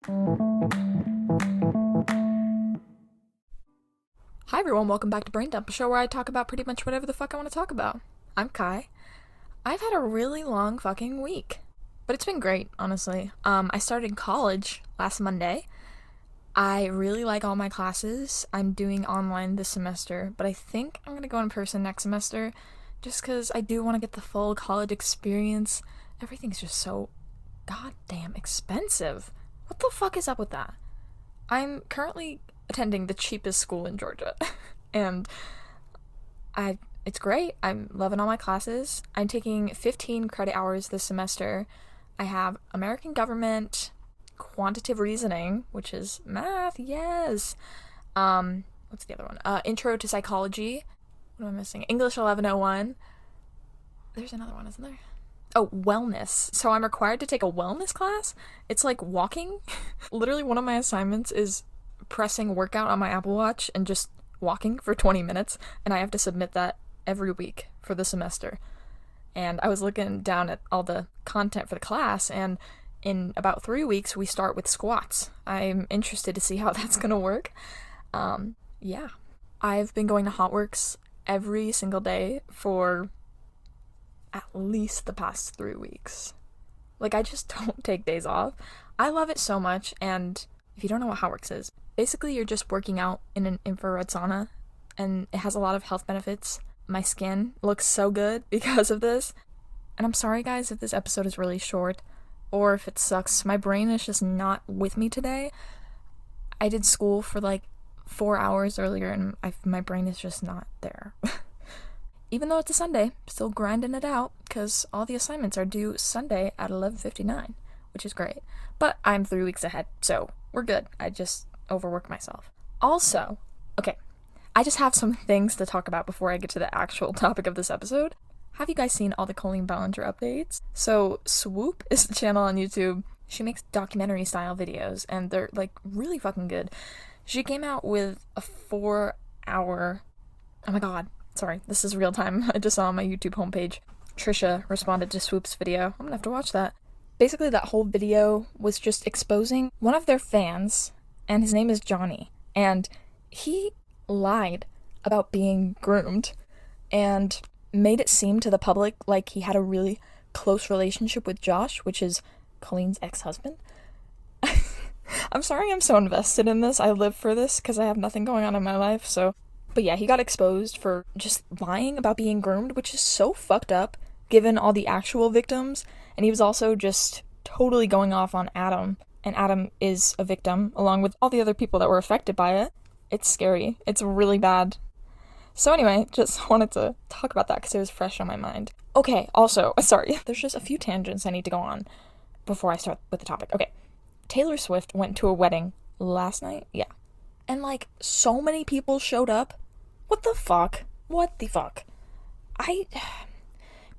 Hi everyone, welcome back to Brain Dump, a show where I talk about pretty much whatever the fuck I want to talk about. I'm Kai. I've had a really long fucking week, but it's been great, honestly. I started college last Monday. I really like all my classes. I'm doing online this semester, but I think I'm gonna go in person next semester, just because I do want to get the full college experience. Everything's just so goddamn expensive. What the fuck is up with that? I'm currently attending the cheapest school in Georgia, and it's great. I'm loving all my classes. I'm taking 15 credit hours this semester. I have American government, quantitative reasoning, which is math, yes. What's the other one? Intro to psychology. What am I missing? English 1101. There's another one, isn't there? Oh, wellness. So I'm required to take a wellness class. It's like walking. Literally, one of my assignments is pressing workout on my Apple Watch and just walking for 20 minutes, and I have to submit that every week for the semester. And I was looking down at all the content for the class, and in about 3 weeks we start with squats. I'm interested to see how that's gonna work. Yeah. I've been going to Hotworks every single day for at least the past 3 weeks. Like, I just don't take days off. I love it so much, and if you don't know what Hotworks is, basically you're just working out in an infrared sauna, and it has a lot of health benefits. My skin looks so good because of this. And I'm sorry guys if this episode is really short, or if it sucks. My brain is just not with me today. I did school for like 4 hours earlier, and my brain is just not there. Even though it's a Sunday, still grinding it out, because all the assignments are due Sunday at 11:59, which is great. But I'm 3 weeks ahead, so we're good. I just overwork myself. Also, okay, I just have some things to talk about before I get to the actual topic of this episode. Have you guys seen all the Colleen Ballinger updates? So Swoop is the channel on YouTube. She makes documentary style videos, and they're like really fucking good. She came out with a 4-hour, oh my god, sorry, this is real time. I just saw on my YouTube homepage. Trisha responded to Swoop's video. I'm gonna have to watch that. Basically, that whole video was just exposing one of their fans, and his name is Johnny, and he lied about being groomed and made it seem to the public like he had a really close relationship with Josh, which is Colleen's ex-husband. I'm sorry I'm so invested in this. I live for this because I have nothing going on in my life, so. But yeah, he got exposed for just lying about being groomed, which is so fucked up given all the actual victims, and he was also just totally going off on Adam, and Adam is a victim along with all the other people that were affected by it. It's scary. It's really bad. So anyway, just wanted to talk about that because it was fresh on my mind. Okay, also, sorry, there's just a few tangents I need to go on before I start with the topic. Okay, Taylor Swift went to a wedding last night, yeah. And like, so many people showed up. What the fuck? What the fuck?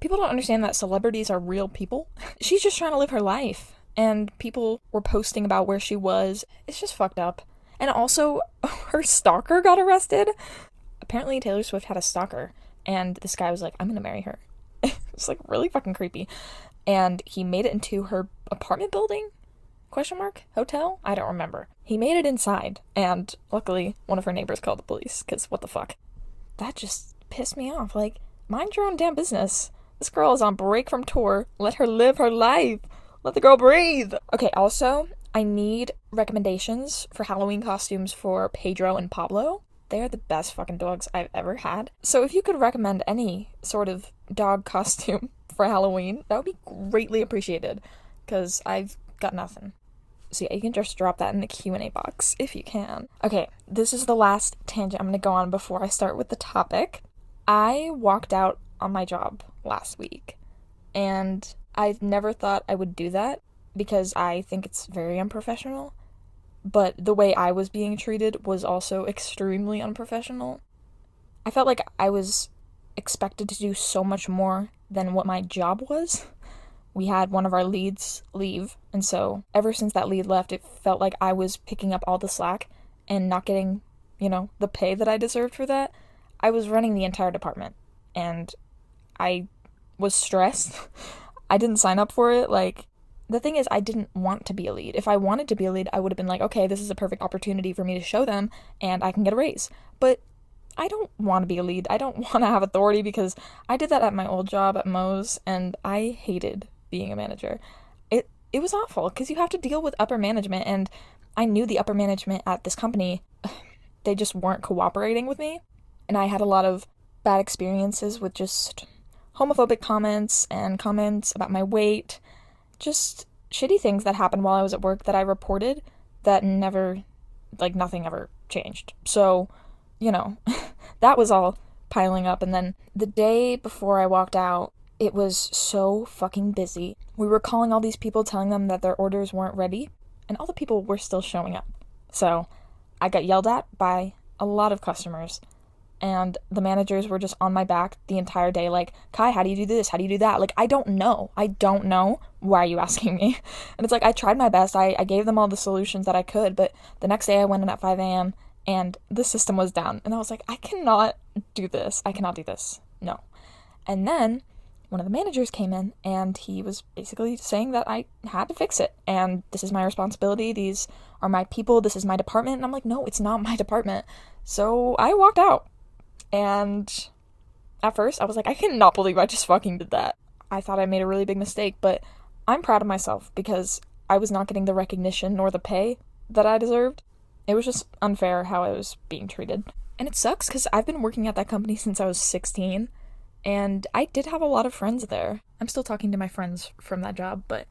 People don't understand that celebrities are real people. She's just trying to live her life, and people were posting about where she was. It's just fucked up. And also, her stalker got arrested. Apparently Taylor Swift had a stalker, and this guy was like, I'm gonna marry her. It's like really fucking creepy. And he made it into her apartment building? Question mark? Hotel? I don't remember. He made it inside, and luckily one of her neighbors called the police, because what the fuck? That just pissed me off. Like, mind your own damn business. This girl is on break from tour. Let her live her life. Let the girl breathe. Okay, also, I need recommendations for Halloween costumes for Pedro and Pablo. They are the best fucking dogs I've ever had. So if you could recommend any sort of dog costume for Halloween, that would be greatly appreciated, because I've got nothing. So yeah, you can just drop that in the Q&A box if you can. Okay, this is the last tangent I'm going to go on before I start with the topic. I walked out on my job last week, and I never thought I would do that because I think it's very unprofessional, but the way I was being treated was also extremely unprofessional. I felt like I was expected to do so much more than what my job was. We had one of our leads leave, and so ever since that lead left, it felt like I was picking up all the slack and not getting, the pay that I deserved for that. I was running the entire department, and I was stressed. I didn't sign up for it. Like, the thing is, I didn't want to be a lead. If I wanted to be a lead, I would have been like, okay, this is a perfect opportunity for me to show them and I can get a raise. But I don't want to be a lead. I don't want to have authority because I did that at my old job at Moe's and I hated being a manager. It was awful because you have to deal with upper management, and I knew the upper management at this company, they just weren't cooperating with me. And I had a lot of bad experiences with just homophobic comments and comments about my weight, just shitty things that happened while I was at work that I reported that never, like, nothing ever changed. So, you know, that was all piling up. And then the day before I walked out, it was so fucking busy. We were calling all these people, telling them that their orders weren't ready, and all the people were still showing up. So I got yelled at by a lot of customers, and the managers were just on my back the entire day, like, Kai, how do you do this? How do you do that? Like, I don't know. Why are you asking me? And it's like, I tried my best. I gave them all the solutions that I could, but the next day I went in at 5 a.m. and the system was down. And I was like, I cannot do this. No. And then one of the managers came in and he was basically saying that I had to fix it. And this is my responsibility. These are my people. This is my department. And I'm like, no, it's not my department. So I walked out. And at first I was like, I cannot believe I just fucking did that. I thought I made a really big mistake, but I'm proud of myself because I was not getting the recognition nor the pay that I deserved. It was just unfair how I was being treated. And it sucks because I've been working at that company since I was 16. And I did have a lot of friends there. I'm still talking to my friends from that job, but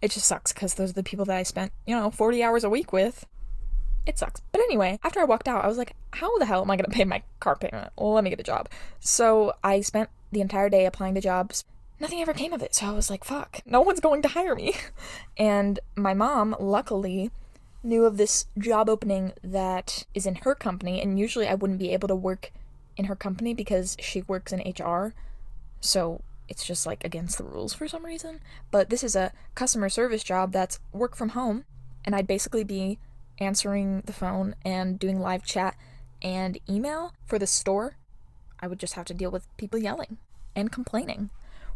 it just sucks because those are the people that I spent, 40 hours a week with. It sucks. But anyway, after I walked out, I was like, how the hell am I going to pay my car payment? Well, let me get a job. So I spent the entire day applying to jobs. Nothing ever came of it. So I was like, fuck, no one's going to hire me. And my mom, luckily, knew of this job opening that is in her company. And usually I wouldn't be able to work in her company because she works in HR, so it's just like against the rules for some reason. But this is a customer service job that's work from home, and I'd basically be answering the phone and doing live chat and email for the store. I would just have to deal with people yelling and complaining,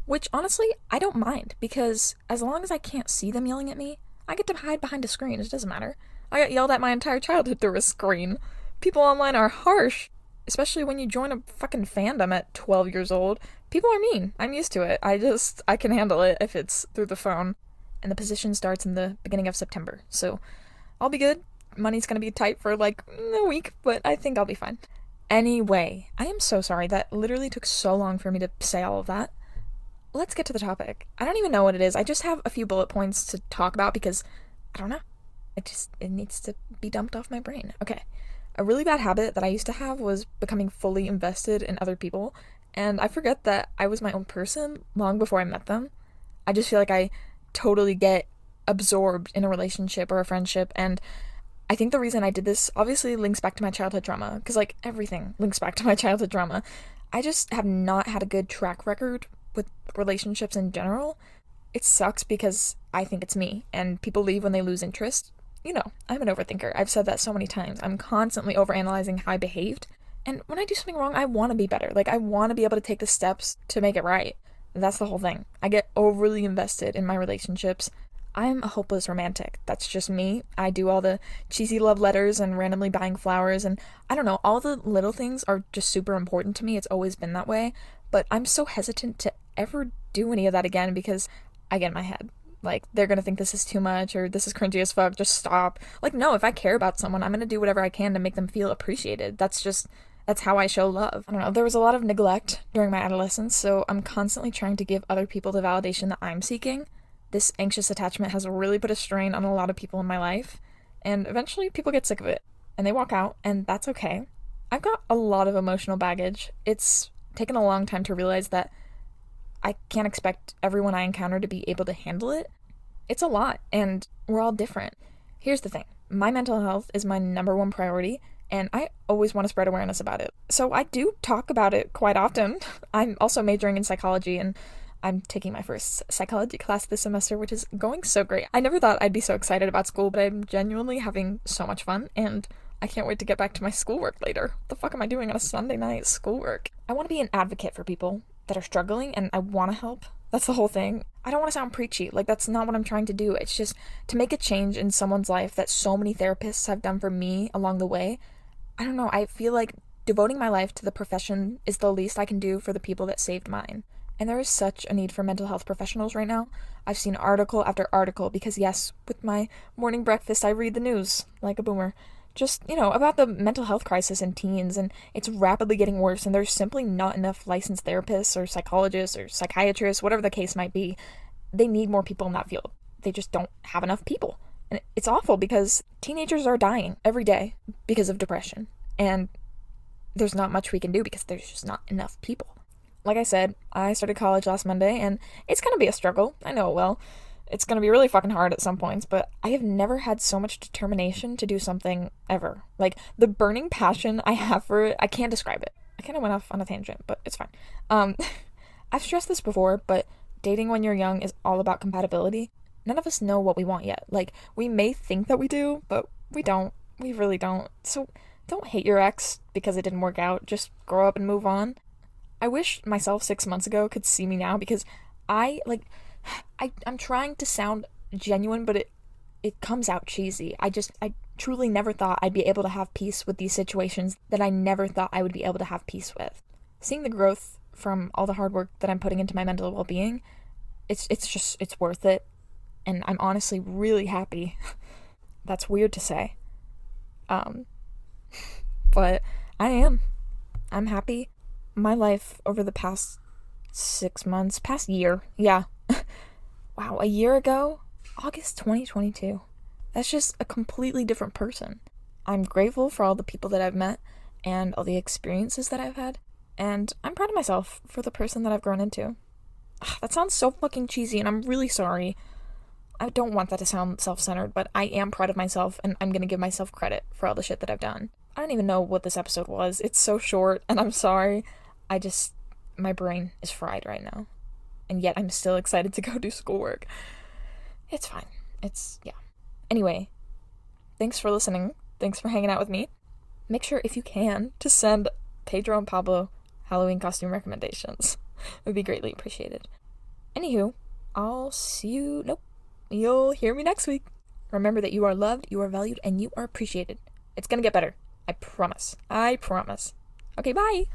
which honestly I don't mind because as long as I can't see them yelling at me, I get to hide behind a screen. It doesn't matter. I got yelled at my entire childhood through a screen. People online are harsh. Especially when you join a fucking fandom at 12 years old. People are mean. I'm used to it. I can handle it if it's through the phone. And the position starts in the beginning of September. So I'll be good. Money's gonna be tight for like a week, but I think I'll be fine. Anyway, I am so sorry. That literally took so long for me to say all of that. Let's get to the topic. I don't even know what it is. I just have a few bullet points to talk about because, I don't know. It needs to be dumped off my brain. Okay. A really bad habit that I used to have was becoming fully invested in other people, and I forget that I was my own person long before I met them. I just feel like I totally get absorbed in a relationship or a friendship, and I think the reason I did this obviously links back to my childhood trauma, because like everything links back to my childhood trauma. I just have not had a good track record with relationships in general. It sucks because I think it's me, and people leave when they lose interest. I'm an overthinker. I've said that so many times. I'm constantly overanalyzing how I behaved. And when I do something wrong, I want to be better. Like, I want to be able to take the steps to make it right. That's the whole thing. I get overly invested in my relationships. I'm a hopeless romantic. That's just me. I do all the cheesy love letters and randomly buying flowers. And I don't know, all the little things are just super important to me. It's always been that way. But I'm so hesitant to ever do any of that again because I get in my head. Like, they're gonna think this is too much, or this is cringy as fuck, just stop. Like, no, if I care about someone, I'm gonna do whatever I can to make them feel appreciated. That's how I show love. I don't know, there was a lot of neglect during my adolescence, so I'm constantly trying to give other people the validation that I'm seeking. This anxious attachment has really put a strain on a lot of people in my life, and eventually people get sick of it, and they walk out, and that's okay. I've got a lot of emotional baggage. It's taken a long time to realize that I can't expect everyone I encounter to be able to handle it. It's a lot, and we're all different. Here's the thing. My mental health is my number one priority, and I always want to spread awareness about it. So I do talk about it quite often. I'm also majoring in psychology, and I'm taking my first psychology class this semester, which is going so great. I never thought I'd be so excited about school, but I'm genuinely having so much fun, and I can't wait to get back to my schoolwork later. What the fuck am I doing on a Sunday night? Schoolwork. I want to be an advocate for people that are struggling, and I want to help That's the whole thing. I don't want to sound preachy. Like, that's not what I'm trying to do. It's just to make a change in someone's life that so many therapists have done for me along the way. I don't know. I feel like devoting my life to the profession is the least I can do for the people that saved mine. And there is such a need for mental health professionals right now. I've seen article after article because, yes, with my morning breakfast, I read the news like a boomer. Just, about the mental health crisis in teens, and it's rapidly getting worse, and there's simply not enough licensed therapists or psychologists or psychiatrists, whatever the case might be. They need more people in that field. They just don't have enough people. And it's awful because teenagers are dying every day because of depression. And there's not much we can do because there's just not enough people. Like I said, I started college last Monday, and it's gonna be a struggle. I know it will. It's gonna be really fucking hard at some points, but I have never had so much determination to do something ever. Like, the burning passion I have for it, I can't describe it. I kind of went off on a tangent, but it's fine. I've stressed this before, but dating when you're young is all about compatibility. None of us know what we want yet. Like, we may think that we do, but we don't. We really don't. So, don't hate your ex because it didn't work out. Just grow up and move on. I wish myself 6 months ago could see me now because I'm trying to sound genuine, but it comes out cheesy. I truly never thought I'd be able to have peace with these situations that I never thought I would be able to have peace with. Seeing the growth from all the hard work that I'm putting into my mental well-being, it's worth it. And I'm honestly really happy. That's weird to say. But I am. I'm happy. My life over the past 6 months, past year, yeah. Wow, a year ago? August 2022. That's just a completely different person. I'm grateful for all the people that I've met and all the experiences that I've had, and I'm proud of myself for the person that I've grown into. That sounds so fucking cheesy, and I'm really sorry. I don't want that to sound self-centered, but I am proud of myself, and I'm gonna give myself credit for all the shit that I've done. I don't even know what this episode was. It's so short, and I'm sorry. My brain is fried right now. And yet I'm still excited to go do schoolwork. It's fine. Yeah. Anyway, thanks for listening. Thanks for hanging out with me. Make sure, if you can, to send Pedro and Pablo Halloween costume recommendations. It would be greatly appreciated. Anywho, I'll see you. Nope. You'll hear me next week. Remember that you are loved, you are valued, and you are appreciated. It's gonna get better. I promise. Okay, bye!